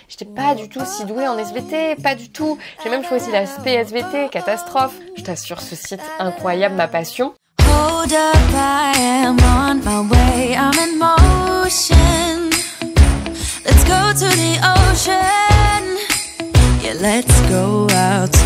J'étais pas du tout si douée en SVT, pas du tout. J'ai même choisi la SVT, catastrophe. Je t'assure, ce site incroyable, ma passion. Hold up, I am on my way, I'm in motion. Let's go to the ocean. Yeah, let's go outside.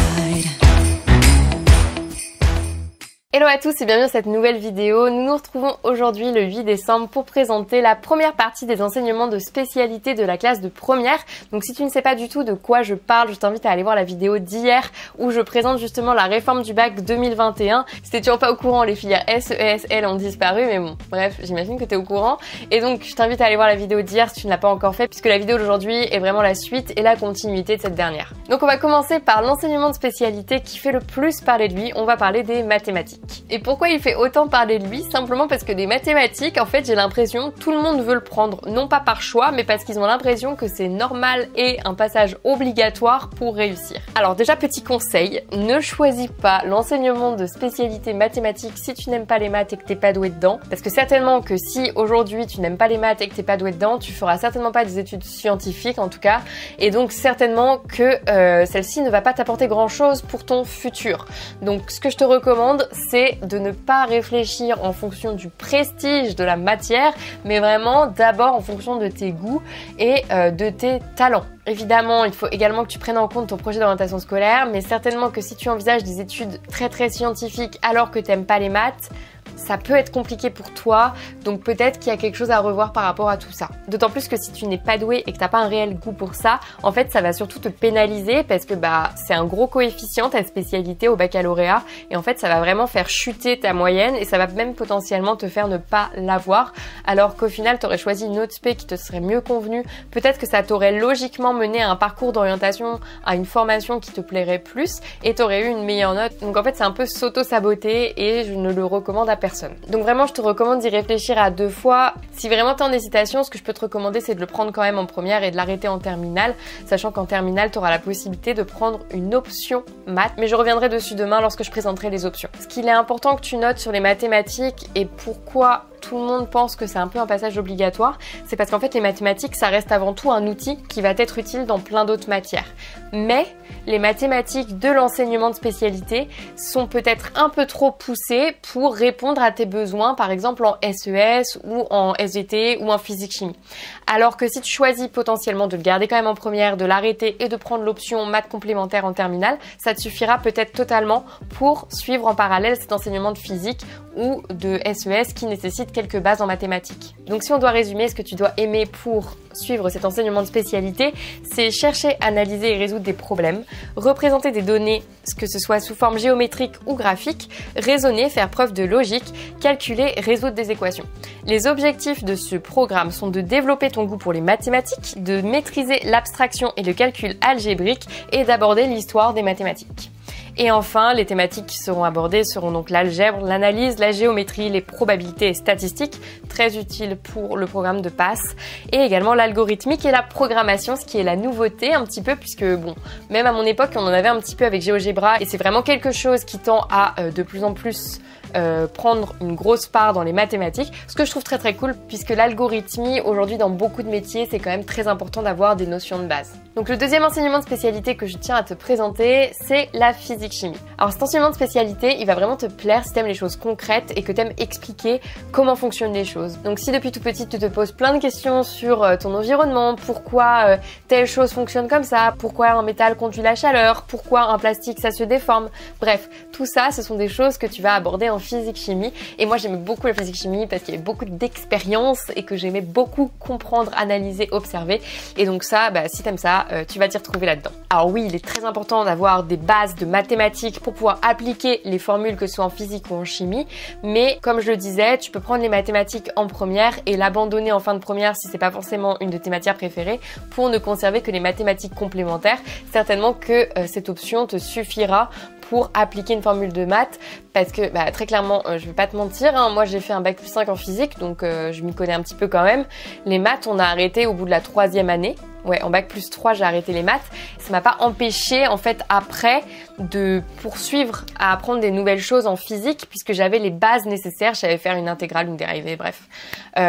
Hello à tous et bienvenue dans cette nouvelle vidéo. Nous nous retrouvons aujourd'hui le 8 décembre pour présenter la première partie des enseignements de spécialité de la classe de première. Donc si tu ne sais pas du tout de quoi je parle, je t'invite à aller voir la vidéo d'hier où je présente justement la réforme du bac 2021. Si t'es toujours pas au courant, les filières S, E, S, L ont disparu, mais bon, bref, j'imagine que t'es au courant. Et donc je t'invite à aller voir la vidéo d'hier si tu ne l'as pas encore fait, puisque la vidéo d'aujourd'hui est vraiment la suite et la continuité de cette dernière. Donc on va commencer par l'enseignement de spécialité qui fait le plus parler de lui. On va parler des mathématiques. Et pourquoi il fait autant parler de lui? Simplement parce que des mathématiques, en fait, j'ai l'impression tout le monde veut le prendre, non pas par choix, mais parce qu'ils ont l'impression que c'est normal et un passage obligatoire pour réussir. Alors déjà, petit conseil, ne choisis pas l'enseignement de spécialité mathématiques si tu n'aimes pas les maths et que t'es pas doué dedans, parce que certainement que si aujourd'hui tu n'aimes pas les maths et que t'es pas doué dedans, tu feras certainement pas des études scientifiques en tout cas, et donc certainement que celle-ci ne va pas t'apporter grand-chose pour ton futur. Donc ce que je te recommande, c'est de ne pas réfléchir en fonction du prestige de la matière, mais vraiment d'abord en fonction de tes goûts et de tes talents. Évidemment, il faut également que tu prennes en compte ton projet d'orientation scolaire, mais certainement que si tu envisages des études très scientifiques alors que t'aimes pas les maths, ça peut être compliqué pour toi, donc peut-être qu'il y a quelque chose à revoir par rapport à tout ça. D'autant plus que si tu n'es pas doué et que t'as pas un réel goût pour ça, en fait ça va surtout te pénaliser parce que c'est un gros coefficient ta spécialité au baccalauréat et en fait ça va vraiment faire chuter ta moyenne et ça va même potentiellement te faire ne pas l'avoir alors qu'au final t'aurais choisi une autre spé qui te serait mieux convenue. Peut-être que ça t'aurait logiquement mené à un parcours d'orientation, à une formation qui te plairait plus et t'aurais eu une meilleure note. Donc en fait c'est un peu s'auto-saboter et je ne le recommande à personne. Donc vraiment je te recommande d'y réfléchir à deux fois. Si vraiment t'es en hésitation, ce que je peux te recommander c'est de le prendre quand même en première et de l'arrêter en terminale, sachant qu'en terminale tu auras la possibilité de prendre une option maths, mais je reviendrai dessus demain lorsque je présenterai les options. Ce qu'il est important que tu notes sur les mathématiques et pourquoi tout le monde pense que c'est un peu un passage obligatoire, c'est parce qu'en fait les mathématiques ça reste avant tout un outil qui va être utile dans plein d'autres matières. Mais les mathématiques de l'enseignement de spécialité sont peut-être un peu trop poussées pour répondre à tes besoins, par exemple en SES ou en SVT ou en physique-chimie. Alors que si tu choisis potentiellement de le garder quand même en première, de l'arrêter et de prendre l'option maths complémentaire en terminale, ça te suffira peut-être totalement pour suivre en parallèle cet enseignement de physique ou de SES qui nécessite quelques bases en mathématiques. Donc si on doit résumer ce que tu dois aimer pour suivre cet enseignement de spécialité, c'est chercher, analyser et résoudre des problèmes, représenter des données, que ce soit sous forme géométrique ou graphique, raisonner, faire preuve de logique, calculer, résoudre des équations. Les objectifs de ce programme sont de développer ton goût pour les mathématiques, de maîtriser l'abstraction et le calcul algébrique et d'aborder l'histoire des mathématiques. Et enfin, les thématiques qui seront abordées seront donc l'algèbre, l'analyse, la géométrie, les probabilités et statistiques, très utiles pour le programme de PASS, et également l'algorithmique et la programmation, ce qui est la nouveauté un petit peu, puisque bon, même à mon époque, on en avait un petit peu avec GeoGebra, et c'est vraiment quelque chose qui tend à de plus en plus prendre une grosse part dans les mathématiques, ce que je trouve très cool puisque l'algorithmie aujourd'hui dans beaucoup de métiers c'est quand même très important d'avoir des notions de base. Donc le deuxième enseignement de spécialité que je tiens à te présenter c'est la physique-chimie. Alors cet enseignement de spécialité il va vraiment te plaire si t'aimes les choses concrètes et que t'aimes expliquer comment fonctionnent les choses. Donc si depuis tout petit tu te poses plein de questions sur ton environnement, pourquoi telle chose fonctionne comme ça, pourquoi un métal conduit la chaleur, pourquoi un plastique ça se déforme, bref tout ça ce sont des choses que tu vas aborder en physique-chimie et moi j'aimais beaucoup la physique-chimie parce qu'il y avait beaucoup d'expérience et que j'aimais beaucoup comprendre, analyser, observer et donc ça, si t'aimes ça, tu vas t'y retrouver là-dedans. Alors oui, il est très important d'avoir des bases de mathématiques pour pouvoir appliquer les formules que ce soit en physique ou en chimie, mais comme je le disais, tu peux prendre les mathématiques en première et l'abandonner en fin de première si c'est pas forcément une de tes matières préférées pour ne conserver que les mathématiques complémentaires. Certainement que cette option te suffira pour appliquer une formule de maths parce que très clairement je vais pas te mentir, moi j'ai fait un bac+5 en physique donc je m'y connais un petit peu quand même. Les maths on a arrêté au bout de la 3e année. Ouais, en bac+3 j'ai arrêté les maths. Ça m'a pas empêché en fait après de poursuivre à apprendre des nouvelles choses en physique puisque j'avais les bases nécessaires, je savais faire une intégrale, une dérivée, bref.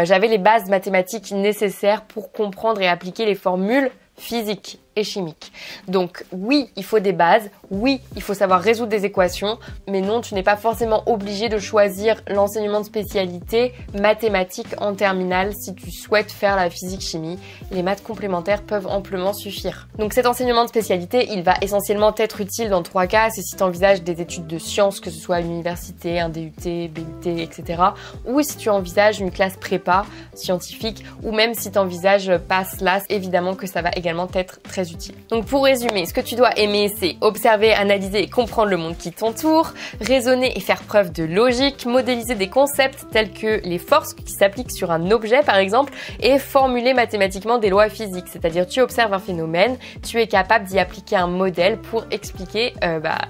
J'avais les bases mathématiques nécessaires pour comprendre et appliquer les formules physique et chimique. Donc oui, il faut des bases, oui, il faut savoir résoudre des équations, mais non, tu n'es pas forcément obligé de choisir l'enseignement de spécialité mathématiques en terminale si tu souhaites faire la physique-chimie. Les maths complémentaires peuvent amplement suffire. Donc cet enseignement de spécialité, il va essentiellement être utile dans 3 cas. C'est si tu envisages des études de sciences, que ce soit à l'université, un DUT, BUT, etc. Ou si tu envisages une classe prépa scientifique, ou même si tu envisages pas cela, évidemment que ça va également être très utile. Donc pour résumer, ce que tu dois aimer, c'est observer, analyser et comprendre le monde qui t'entoure, raisonner et faire preuve de logique, modéliser des concepts tels que les forces qui s'appliquent sur un objet par exemple, et formuler mathématiquement des lois physiques, c'est-à-dire tu observes un phénomène, tu es capable d'y appliquer un modèle pour expliquer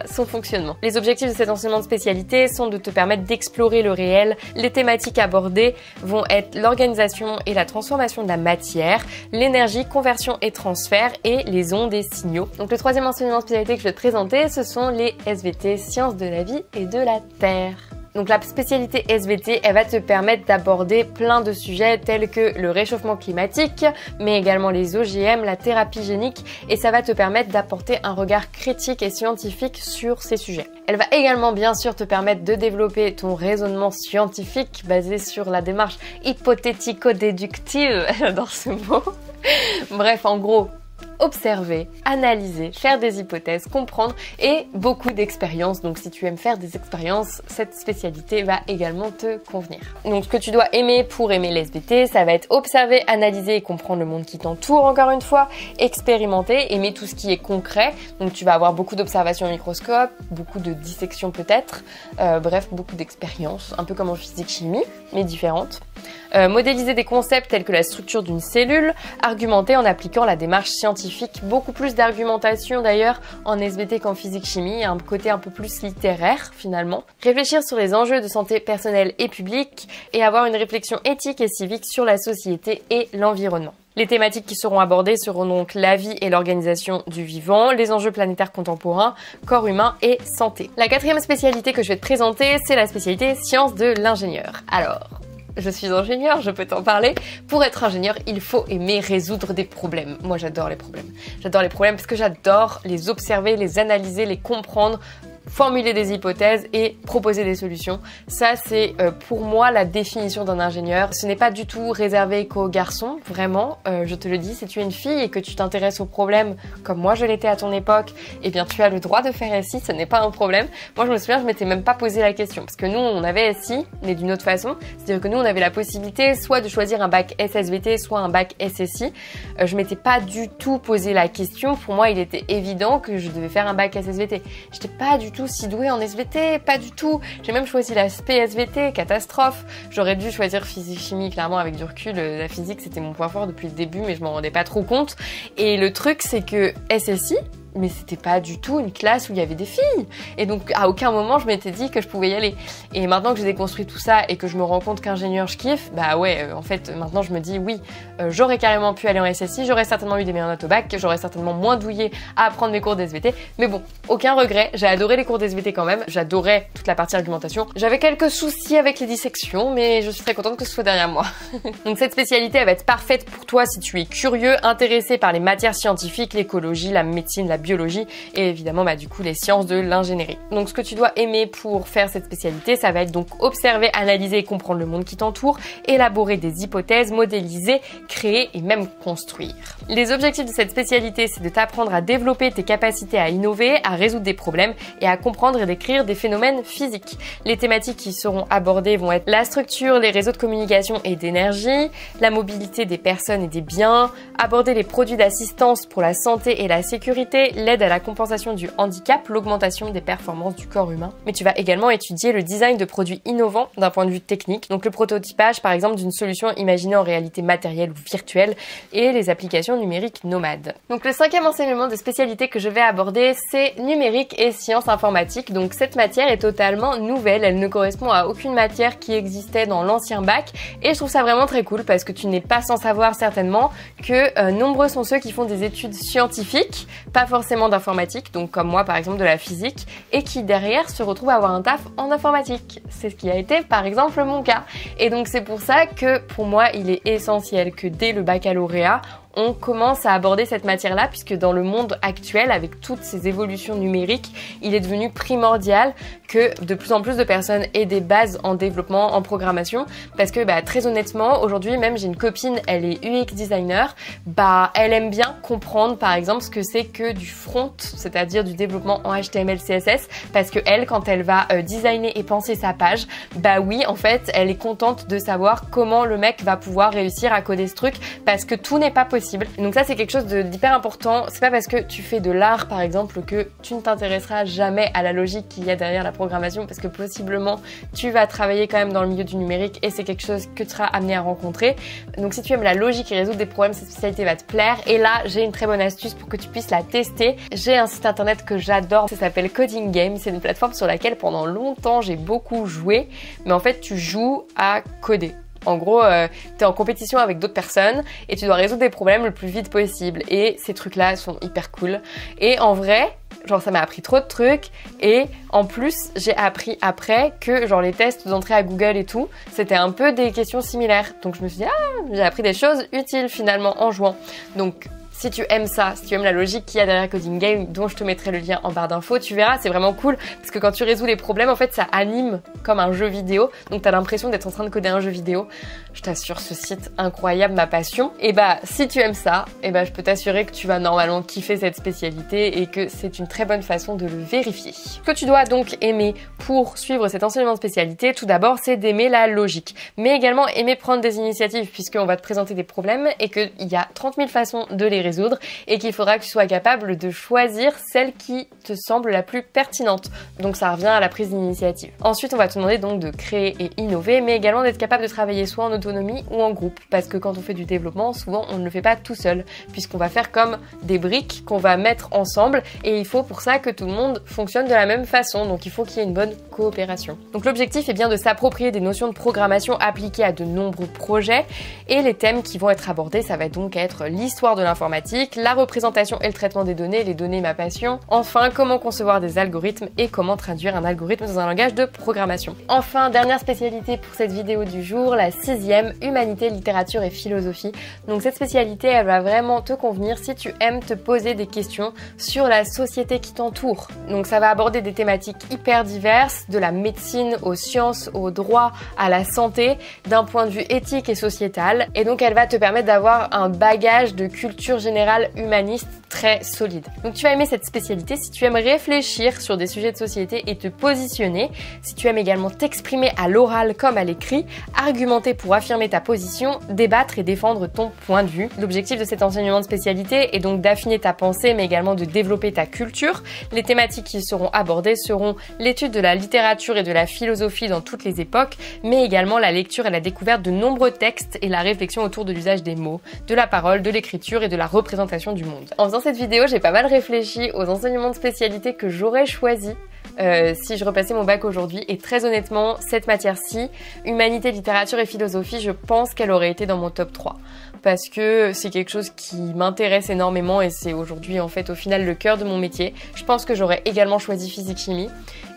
son fonctionnement. Les objectifs de cet enseignement de spécialité sont de te permettre d'explorer le réel. Les thématiques abordées vont être l'organisation et la transformation de la matière, l'énergie, conversion et transfert, et les ondes et signaux. Donc le troisième enseignement de spécialité que je vais te présenter, ce sont les SVT, sciences de la vie et de la terre. Donc la spécialité SVT, elle va te permettre d'aborder plein de sujets tels que le réchauffement climatique, mais également les OGM, la thérapie génique, et ça va te permettre d'apporter un regard critique et scientifique sur ces sujets. Elle va également bien sûr te permettre de développer ton raisonnement scientifique basé sur la démarche hypothético-déductive, j'adore ce mot. Bref, en gros, observer, analyser, faire des hypothèses, comprendre et beaucoup d'expériences. Donc si tu aimes faire des expériences, cette spécialité va également te convenir. Donc ce que tu dois aimer pour aimer les SVT, ça va être observer, analyser et comprendre le monde qui t'entoure, encore une fois, expérimenter, aimer tout ce qui est concret. Donc tu vas avoir beaucoup d'observations au microscope, beaucoup de dissection peut-être, bref, beaucoup d'expériences, un peu comme en physique-chimie, mais différentes. Modéliser des concepts tels que la structure d'une cellule, argumenter en appliquant la démarche scientifique, beaucoup plus d'argumentation d'ailleurs en SVT qu'en physique-chimie, un côté un peu plus littéraire finalement. Réfléchir sur les enjeux de santé personnelle et publique et avoir une réflexion éthique et civique sur la société et l'environnement. Les thématiques qui seront abordées seront donc la vie et l'organisation du vivant, les enjeux planétaires contemporains, corps humain et santé. La quatrième spécialité que je vais te présenter, c'est la spécialité sciences de l'ingénieur. Alors, je suis ingénieur, je peux t'en parler. Pour être ingénieur, il faut aimer résoudre des problèmes. Moi, j'adore les problèmes. J'adore les problèmes parce que j'adore les observer, les analyser, les comprendre, formuler des hypothèses et proposer des solutions. Ça, c'est pour moi la définition d'un ingénieur. Ce n'est pas du tout réservé qu'aux garçons, vraiment. Je te le dis, si tu es une fille et que tu t'intéresses aux problèmes comme moi je l'étais à ton époque, eh bien tu as le droit de faire SI, ce n'est pas un problème. Moi, je me souviens, je m'étais même pas posé la question parce que nous, on avait SI, mais d'une autre façon. C'est-à-dire que nous, on avait la possibilité soit de choisir un bac SSVT, soit un bac SSI. Je m'étais pas du tout posé la question. Pour moi, il était évident que je devais faire un bac SSVT. J'étais pas du tout si douée en SVT, pas du tout. J'ai même choisi la SVT, catastrophe. J'aurais dû choisir physique-chimie, clairement, avec du recul. La physique, c'était mon point fort depuis le début, mais je m'en rendais pas trop compte. Et le truc, c'est que SSI, mais c'était pas du tout une classe où il y avait des filles. Et donc, à aucun moment, je m'étais dit que je pouvais y aller. Et maintenant que j'ai déconstruit tout ça et que je me rends compte qu'ingénieur, je kiffe, bah ouais, en fait, maintenant, je me dis, oui, j'aurais carrément pu aller en SSI, j'aurais certainement eu des meilleures notes au bac, j'aurais certainement moins douillé à apprendre mes cours d'SVT. Mais bon, aucun regret, j'ai adoré les cours d'SVT quand même, j'adorais toute la partie argumentation. J'avais quelques soucis avec les dissections, mais je suis très contente que ce soit derrière moi. Donc cette spécialité, elle va être parfaite pour toi si tu es curieux, intéressé par les matières scientifiques, l'écologie, la médecine, la biologie et évidemment du coup les sciences de l'ingénierie. Donc ce que tu dois aimer pour faire cette spécialité, ça va être donc observer, analyser et comprendre le monde qui t'entoure, élaborer des hypothèses, modéliser, créer et même construire. Les objectifs de cette spécialité, c'est de t'apprendre à développer tes capacités à innover, à résoudre des problèmes et à comprendre et décrire des phénomènes physiques. Les thématiques qui seront abordées vont être la structure, les réseaux de communication et d'énergie, la mobilité des personnes et des biens, aborder les produits d'assistance pour la santé et la sécurité, l'aide à la compensation du handicap, l'augmentation des performances du corps humain. Mais tu vas également étudier le design de produits innovants d'un point de vue technique, donc le prototypage par exemple d'une solution imaginée en réalité matérielle ou virtuelle et les applications numériques nomades. Donc le cinquième enseignement de spécialité que je vais aborder, c'est numérique et sciences informatiques. Donc cette matière est totalement nouvelle, elle ne correspond à aucune matière qui existait dans l'ancien bac et je trouve ça vraiment très cool parce que tu n'es pas sans savoir certainement que nombreux sont ceux qui font des études scientifiques, pas forcément d'informatique, donc comme moi par exemple de la physique, et qui derrière se retrouvent à avoir un taf en informatique. C'est ce qui a été par exemple mon cas. Et donc c'est pour ça que pour moi il est essentiel que dès le baccalauréat, on commence à aborder cette matière-là, puisque dans le monde actuel, avec toutes ces évolutions numériques, il est devenu primordial que de plus en plus de personnes aient des bases en développement, en programmation, parce que très honnêtement, aujourd'hui même j'ai une copine, elle est UX designer, elle aime bien comprendre par exemple ce que c'est que du front, c'est-à-dire du développement en HTML, CSS, parce que elle, quand elle va designer et penser sa page, oui, en fait, elle est contente de savoir comment le mec va pouvoir réussir à coder ce truc, parce que tout n'est pas possible. Donc ça, c'est quelque chose d'hyper important. C'est pas parce que tu fais de l'art, par exemple, que tu ne t'intéresseras jamais à la logique qu'il y a derrière la programmation, parce que possiblement, tu vas travailler quand même dans le milieu du numérique et c'est quelque chose que tu seras amené à rencontrer. Donc si tu aimes la logique et résoudre des problèmes, cette spécialité va te plaire. Et là, j'ai une très bonne astuce pour que tu puisses la tester. J'ai un site internet que j'adore, ça s'appelle Coding Game. C'est une plateforme sur laquelle pendant longtemps j'ai beaucoup joué, mais en fait tu joues à coder. En gros, t'es en compétition avec d'autres personnes et tu dois résoudre des problèmes le plus vite possible. Et ces trucs-là sont hyper cool. Et en vrai, genre ça m'a appris trop de trucs. Et en plus, j'ai appris après que genre les tests d'entrée à Google et tout, c'était un peu des questions similaires. Donc je me suis dit, j'ai appris des choses utiles finalement en jouant. Donc si tu aimes ça, si tu aimes la logique qu'il y a derrière Coding Game, dont je te mettrai le lien en barre d'infos, tu verras, c'est vraiment cool parce que quand tu résous les problèmes, en fait, ça anime comme un jeu vidéo. Donc t'as l'impression d'être en train de coder un jeu vidéo. Je t'assure, ce site incroyable, ma passion. Et si tu aimes ça, je peux t'assurer que tu vas normalement kiffer cette spécialité et que c'est une très bonne façon de le vérifier. Ce que tu dois donc aimer pour suivre cet enseignement de spécialité, tout d'abord, c'est d'aimer la logique, mais également aimer prendre des initiatives puisqu'on va te présenter des problèmes et qu'il y a 30 000 façons de les résoudre et qu'il faudra que tu sois capable de choisir celle qui te semble la plus pertinente. Donc ça revient à la prise d'initiative. Ensuite, on va te demander donc de créer et innover, mais également d'être capable de travailler soit en autonomie ou en groupe, parce que quand on fait du développement, souvent on ne le fait pas tout seul, puisqu'on va faire comme des briques qu'on va mettre ensemble, et il faut pour ça que tout le monde fonctionne de la même façon, donc il faut qu'il y ait une bonne coopération. Donc l'objectif est bien de s'approprier des notions de programmation appliquées à de nombreux projets, et les thèmes qui vont être abordés, ça va donc être l'histoire de l'informatique, la représentation et le traitement des données, les données ma passion, enfin comment concevoir des algorithmes et comment traduire un algorithme dans un langage de programmation. Enfin, dernière spécialité pour cette vidéo du jour, la 6e, humanité, littérature et philosophie. Donc cette spécialité, elle va vraiment te convenir si tu aimes te poser des questions sur la société qui t'entoure. Donc ça va aborder des thématiques hyper diverses, de la médecine aux sciences, au droit, à la santé, d'un point de vue éthique et sociétal. Et donc elle va te permettre d'avoir un bagage de culture générale humaniste très solide. Donc tu vas aimer cette spécialité si tu aimes réfléchir sur des sujets de société et te positionner, si tu aimes également t'exprimer à l'oral comme à l'écrit, argumenter pour affirmer ta position, débattre et défendre ton point de vue. L'objectif de cet enseignement de spécialité est donc d'affiner ta pensée mais également de développer ta culture. Les thématiques qui seront abordées seront l'étude de la littérature et de la philosophie dans toutes les époques, mais également la lecture et la découverte de nombreux textes et la réflexion autour de l'usage des mots, de la parole, de l'écriture et de la représentation du monde. En faisant cette vidéo, j'ai pas mal réfléchi aux enseignements de spécialité que j'aurais choisis si je repassais mon bac aujourd'hui, et très honnêtement, cette matière-ci, humanité, littérature et philosophie, je pense qu'elle aurait été dans mon top 3. Parce que c'est quelque chose qui m'intéresse énormément et c'est aujourd'hui en fait au final le cœur de mon métier. Je pense que j'aurais également choisi physique-chimie.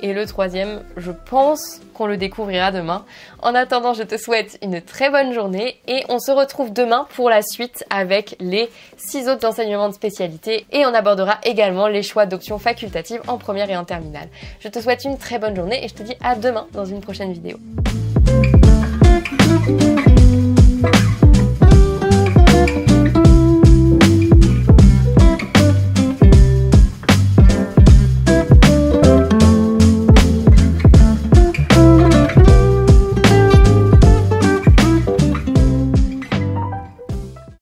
Et le troisième, je pense qu'on le découvrira demain. En attendant, je te souhaite une très bonne journée et on se retrouve demain pour la suite avec les 6 autres enseignements de spécialité et on abordera également les choix d'options facultatives en première et en terminale. Je te souhaite une très bonne journée et je te dis à demain dans une prochaine vidéo.